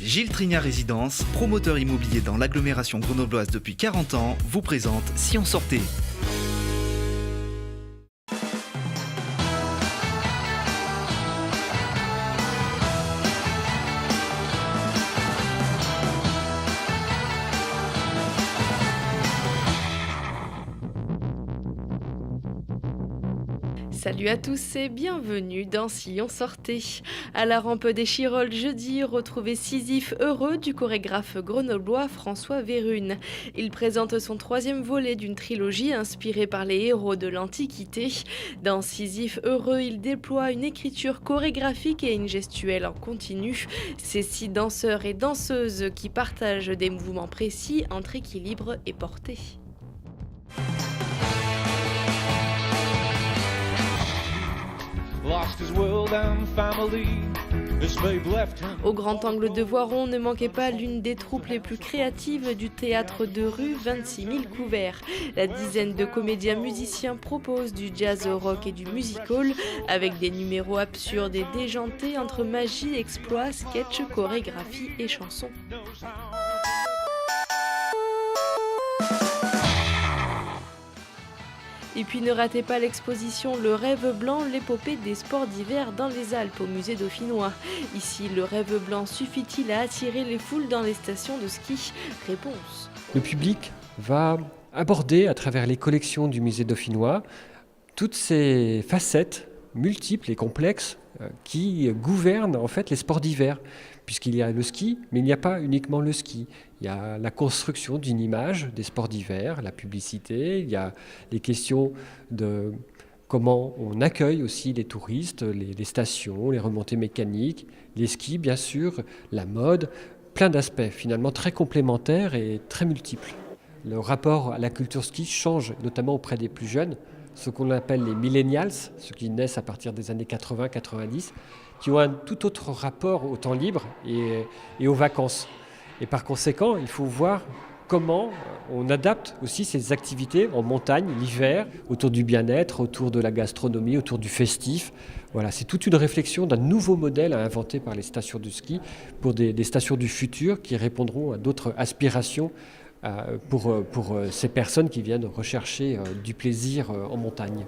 Gilles Trignat Résidence, promoteur immobilier dans l'agglomération grenobloise depuis 40 ans, vous présente Si on sortait. Salut à tous et bienvenue dans Si on sortait. À la rampe des Chirolles jeudi, retrouvez Sisyphe heureux du chorégraphe grenoblois François Vérune. Il présente son troisième volet d'une trilogie inspirée par les héros de l'Antiquité. Dans Sisyphe heureux, il déploie une écriture chorégraphique et une gestuelle en continu. Ces 6 danseurs et danseuses qui partagent des mouvements précis entre équilibre et portée. Au grand angle de Voiron, ne manquait pas l'une des troupes les plus créatives du théâtre de rue, 26 000 couverts. La dizaine de comédiens musiciens proposent du jazz rock et du music-hall, avec des numéros absurdes et déjantés entre magie, exploits, sketch, chorégraphie et chansons. Et puis ne ratez pas l'exposition Le Rêve Blanc, l'épopée des sports d'hiver dans les Alpes au musée dauphinois. Ici, le rêve blanc suffit-il à attirer les foules dans les stations de ski ? Réponse. Le public va aborder à travers les collections du musée dauphinois toutes ces facettes multiples et complexes qui gouvernent en fait les sports d'hiver, puisqu'il y a le ski, mais il n'y a pas uniquement le ski. Il y a la construction d'une image des sports d'hiver, la publicité, il y a les questions de comment on accueille aussi les touristes, les stations, les remontées mécaniques, les skis bien sûr, la mode, plein d'aspects finalement très complémentaires et très multiples. Le rapport à la culture ski change, notamment auprès des plus jeunes, ce qu'on appelle les millennials, ceux qui naissent à partir des années 80-90, qui ont un tout autre rapport au temps libre et aux vacances. Et par conséquent, il faut voir comment on adapte aussi ces activités en montagne, l'hiver, autour du bien-être, autour de la gastronomie, autour du festif. Voilà, c'est toute une réflexion d'un nouveau modèle à inventer par les stations de ski pour des stations du futur qui répondront à d'autres aspirations pour ces personnes qui viennent rechercher du plaisir en montagne.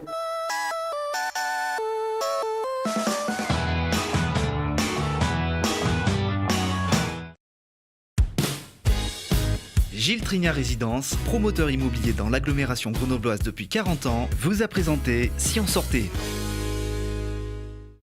Gilles Trignat Résidence, promoteur immobilier dans l'agglomération grenobloise depuis 40 ans, vous a présenté Si on sortait.